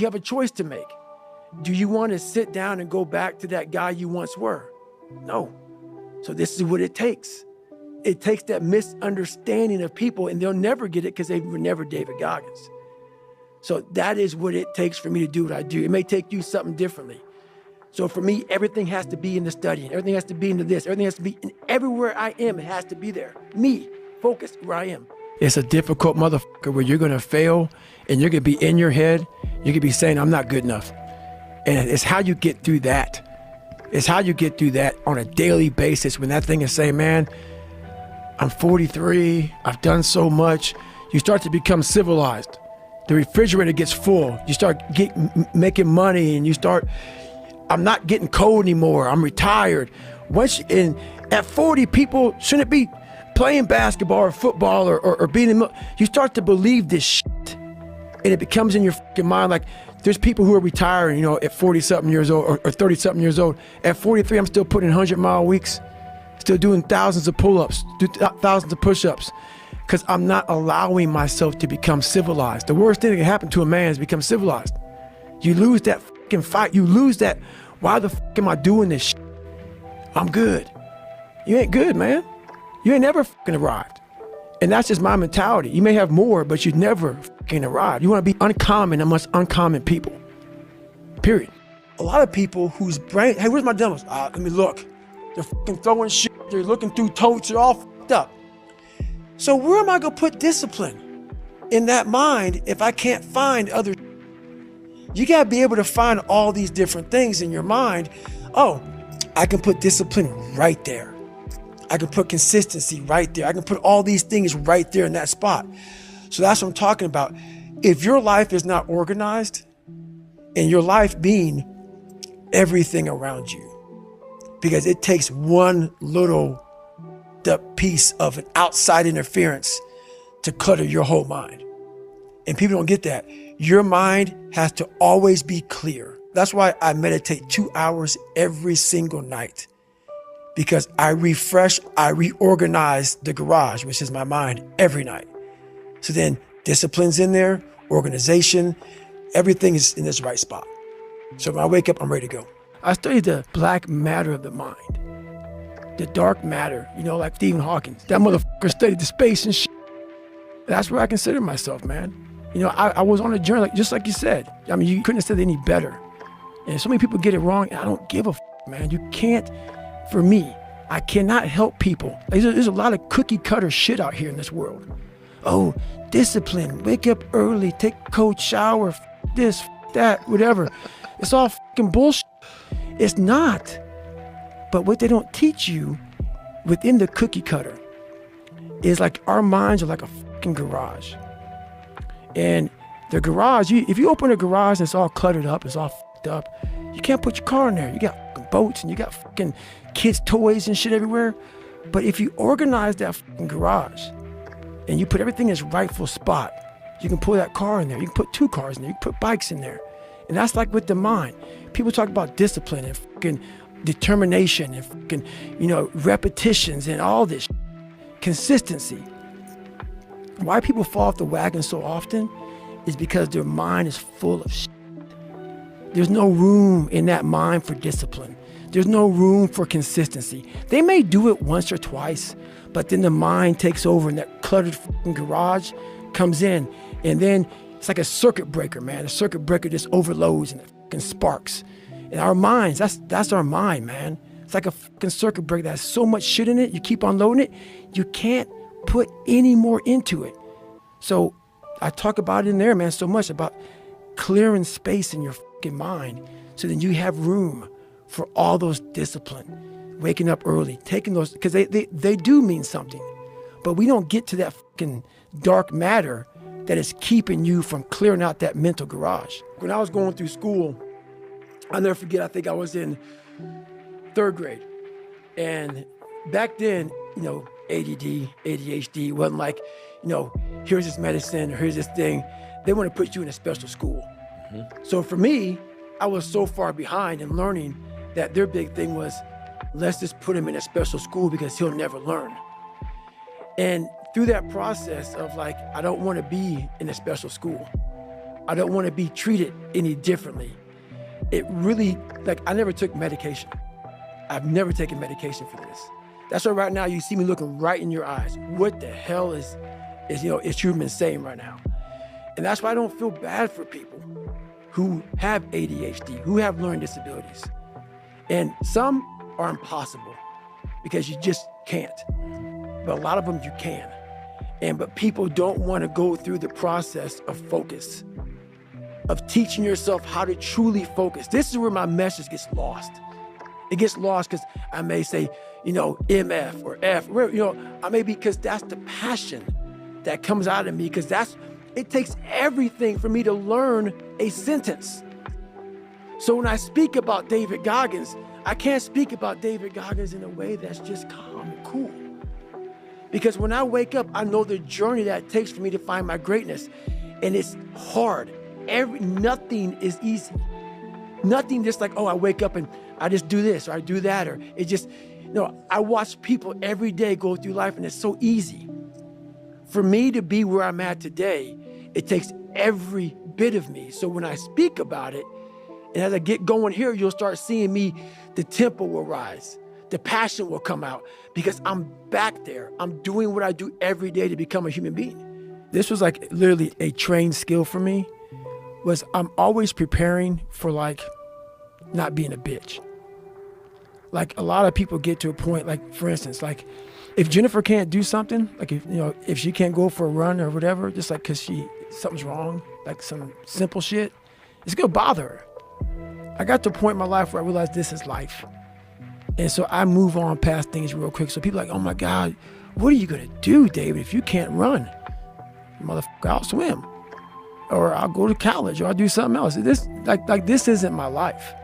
You have a choice to make. Do you want to sit down and go back to that guy you once were? No. So this is what it takes. It takes that misunderstanding of people, and they'll never get it because they were never David Goggins. So that is what it takes for me to do what I do. It may take you something differently. So for me, everything has to be in the studying. Everything has to be into this. Everything has to be in everywhere I am. It has to be there. Me, focused where I am. It's a difficult motherfucker where you're going to fail and you're going to be in your head. You're going to be saying, I'm not good enough. And it's how you get through that. It's how you get through that on a daily basis when that thing is saying, man, I'm 43. I've done so much. You start to become civilized. The refrigerator gets full. You start making money and you start, I'm not getting cold anymore. I'm retired. At 40, people shouldn't be playing basketball or football or being in, you start to believe this shit. And it becomes in your fucking mind like there's people who are retiring, at 40-something years old or 30-something years old. At 43, I'm still putting in 100-mile weeks, still doing thousands of pull-ups, thousands of push-ups. Because I'm not allowing myself to become civilized. The worst thing that can happen to a man is become civilized. You lose that fucking fight. You lose that, why the fuck am I doing this shit? I'm good. You ain't good, man. You ain't never fucking arrived. And that's just my mentality. You may have more, but you never fucking arrived. You want to be uncommon amongst uncommon people. Period. A lot of people whose brain, hey, where's my dumbbells? Let me look. They're fucking throwing shit. They're looking through totes. They're all fucked up. So where am I going to put discipline in that mind if I can't find other? You got to be able to find all these different things in your mind. Oh, I can put discipline right there. I can put consistency right there. I can put all these things right there in that spot. So that's what I'm talking about. If your life is not organized, and your life being everything around you, because it takes one little piece of an outside interference to clutter your whole mind. And people don't get that. Your mind has to always be clear. That's why I meditate 2 hours every single night, because I reorganize the garage, which is my mind, every night. So then discipline's in there, organization, everything is in this right spot. So when I wake up, I'm ready to go. I study the black matter of the mind. The dark matter, like Stephen Hawking. That motherfucker studied the space and shit. That's where I consider myself, man. I was on a journey, just like you said. I mean, you couldn't have said it any better. And so many people get it wrong, and I don't give a man. You can't, for me, I cannot help people. There's a lot of cookie cutter shit out here in this world. Oh, discipline, wake up early, take a cold shower, this, that, whatever. It's all fucking bullshit. It's not. But what they don't teach you within the cookie cutter is like our minds are like a fucking garage. And the garage, if you open a garage and it's all cluttered up, it's all fucked up, you can't put your car in there. You got fucking boats and you got fucking kids' toys and shit everywhere. But if you organize that fucking garage and you put everything in its rightful spot, you can pull that car in there. You can put 2 cars in there. You can put bikes in there. And that's like with the mind. People talk about discipline and fucking determination and fucking, repetitions and all this consistency. Why people fall off the wagon so often is because their mind is full of shit. There's no room in that mind for discipline. There's no room for consistency. They may do it once or twice, but then the mind takes over and that cluttered fucking garage comes in, and then it's like a circuit breaker, man. A circuit breaker just overloads and it fucking sparks. And our minds, that's our mind, man. It's like a fucking circuit breaker that has so much shit in it, you keep unloading it, you can't put any more into it. So I talk about it in there, man, so much about clearing space in your fucking mind so then you have room for all those discipline, waking up early, taking those, because they do mean something. But we don't get to that fucking dark matter that is keeping you from clearing out that mental garage. When I was going through school, I'll never forget, I think I was in 3rd grade. And back then, ADD, ADHD wasn't like, here's this medicine, or here's this thing. They want to put you in a special school. Mm-hmm. So for me, I was so far behind in learning that their big thing was, let's just put him in a special school because he'll never learn. And through that process of like, I don't want to be in a special school. I don't want to be treated any differently. It really, like, I never took medication. I've never taken medication for this. That's why right now you see me looking right in your eyes. What the hell is human saying right now? And that's why I don't feel bad for people who have ADHD, who have learning disabilities. And some are impossible because you just can't. But a lot of them you can. But people don't want to go through the process of focus, of teaching yourself how to truly focus. This is where my message gets lost. It gets lost because I may say, MF or F, I may be, because that's the passion that comes out of me, because it takes everything for me to learn a sentence. So when I speak about David Goggins, I can't speak about David Goggins in a way that's just calm and cool. Because when I wake up, I know the journey that it takes for me to find my greatness. And it's hard. Nothing is easy. Nothing just like, I wake up and I just do this or I do that, or it just, I watch people every day go through life and it's so easy. For me to be where I'm at today, it takes every bit of me. So when I speak about it, and as I get going here, you'll start seeing me, the tempo will rise. The passion will come out because I'm back there. I'm doing what I do every day to become a human being. This was like literally a trained skill for me, was I'm always preparing for like not being a bitch. Like a lot of people get to a point, like for instance, like if Jennifer can't do something, like if she can't go for a run or whatever, just like cause something's wrong, like some simple shit, it's gonna bother her. I got to a point in my life where I realized this is life. And so I move on past things real quick. So people are like, oh my God, what are you gonna do, David, if you can't run? Motherfucker, I'll swim. Or I'll go to college, or I'll do something else. This isn't my life.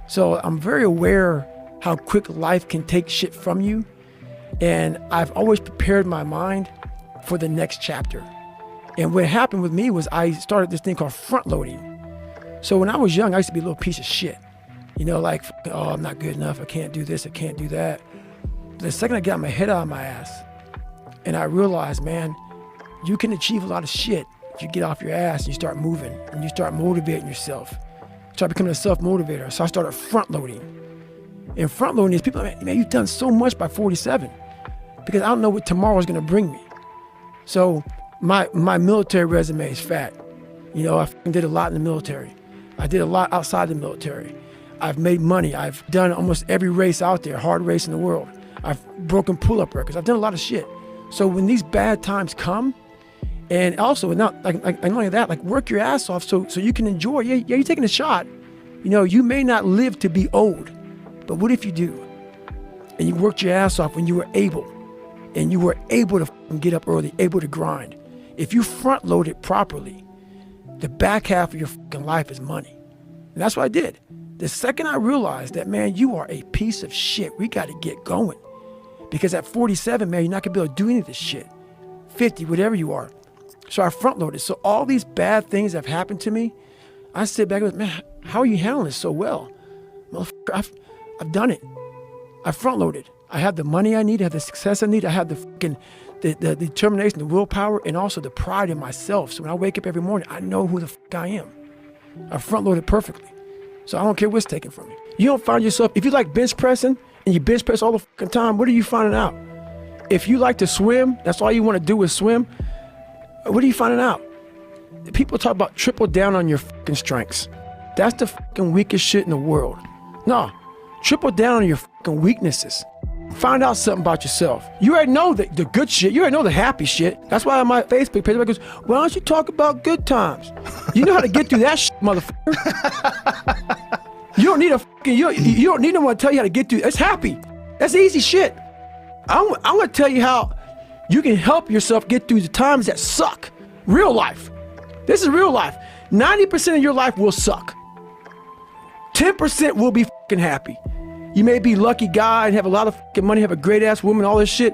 So I'm very aware how quick life can take shit from you. And I've always prepared my mind for the next chapter. And what happened with me was I started this thing called front loading. So when I was young, I used to be a little piece of shit. I'm not good enough. I can't do this. I can't do that. But the second I got my head out of my ass and I realized, man, you can achieve a lot of shit if you get off your ass and you start moving and you start motivating yourself. Start becoming a self-motivator. So I started front loading. And front loading is people are like, man, you've done so much by 47 because I don't know what tomorrow's going to bring me. So my military resume is fat. I did a lot in the military. I did a lot outside the military. I've made money. I've done almost every race out there, hard race in the world. I've broken pull-up records. I've done a lot of shit. So when these bad times come, and also not only that, like work your ass off so you can enjoy. Yeah, you're taking a shot. You may not live to be old, but what if you do? And you worked your ass off when you were able, and you were able to get up early, able to grind. If you front load it properly, the back half of your life is money. And that's what I did. The second I realized that, man, you are a piece of shit, we got to get going. Because at 47, man, you're not going to be able to do any of this shit. 50, whatever you are. So I front loaded. So all these bad things that have happened to me, I sit back and go, man, how are you handling this so well? Motherfucker, I've done it. I front loaded. I have the money I need. I have the success I need. I have the determination, the willpower, and also the pride in myself. So when I wake up every morning, I know who the I am. I front loaded perfectly. So I don't care what's taken from me. You don't find yourself, if you like bench pressing and you bench press all the fucking time, what are you finding out? If you like to swim, that's all you want to do is swim, what are you finding out? People talk about triple down on your fucking strengths. That's the fucking weakest shit in the world. No, triple down on your fucking weaknesses. Find out something about yourself. You already know the good shit. You already know the happy shit. That's why on my Facebook page, everybody goes, why don't you talk about good times? You know how to get through that shit, motherfucker. You don't need you don't need no one to tell you how to get through. It's happy. That's easy shit. I'm going to tell you how you can help yourself get through the times that suck. Real life. This is real life. 90% of your life will suck. 10% will be fucking happy. You may be a lucky guy and have a lot of fucking money, have a great ass woman, all this shit.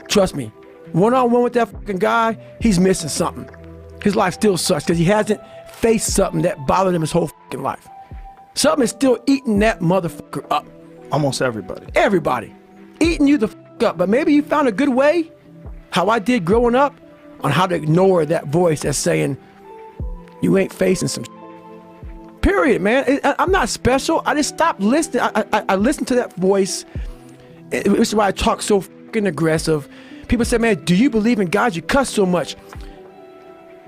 Trust me, one-on-one with that fucking guy, he's missing something. His life still sucks because he hasn't faced something that bothered him his whole fucking life. Something is still eating that motherfucker up. Almost everybody. Everybody. Eating you the fuck up. But maybe you found a good way, how I did growing up, on how to ignore that voice that's saying, you ain't facing some period, man. I'm not special. I just stopped listening. I listened to that voice. This is why I talk so fucking aggressive. People say, man, do you believe in God? You cuss so much.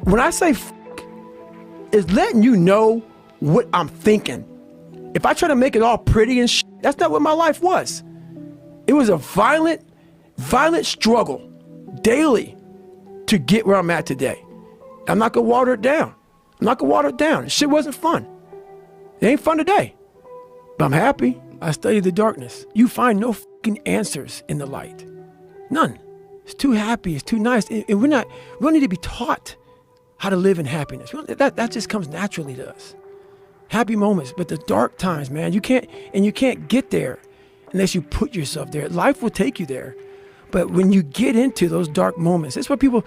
When I say it's letting you know what I'm thinking. If I try to make it all pretty and that's not what my life was. It was a violent struggle daily to get where I'm at today. I'm not gonna water it down. Shit wasn't fun. It ain't fun today, but I'm happy. I studied the darkness. You find no fucking answers in the light. None. It's too happy. It's too nice. And we don't need to be taught how to live in happiness. That just comes naturally to us. Happy moments, but the dark times, man, you can't get there unless you put yourself there. Life will take you there. But when you get into those dark moments, that's why people,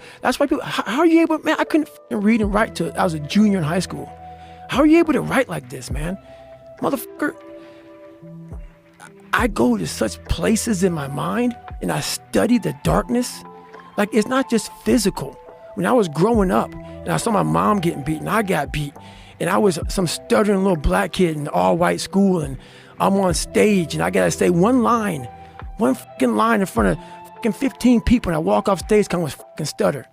how are you able, man, I couldn't read and write till I was a junior in high school. How are you able to write like this, man? Motherfucker, I go to such places in my mind and I study the darkness. Like, it's not just physical. When I was growing up and I saw my mom getting beat and I got beat and I was some stuttering little black kid in an all-white school and I'm on stage and I gotta say one fucking line in front of fucking 15 people and I walk off stage kind of fucking stutter.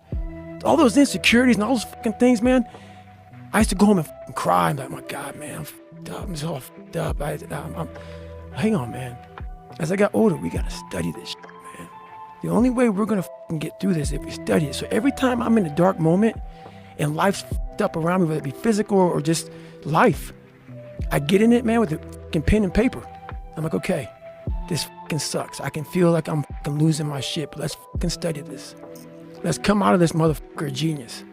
All those insecurities and all those fucking things, man. I used to go home and fucking cry. I'm like, my God, man, I'm fucked up. I'm just all fucked up. Hang on, man. As I got older, we gotta study this shit, man. The only way we're gonna fucking get through this is if we study it. So every time I'm in a dark moment and life's fucked up around me, whether it be physical or just life, I get in it, man, with a fucking pen and paper. I'm like, okay, this fucking sucks. I can feel like I'm fucking losing my shit, but let's fucking study this. Let's come out of this motherfucker a genius.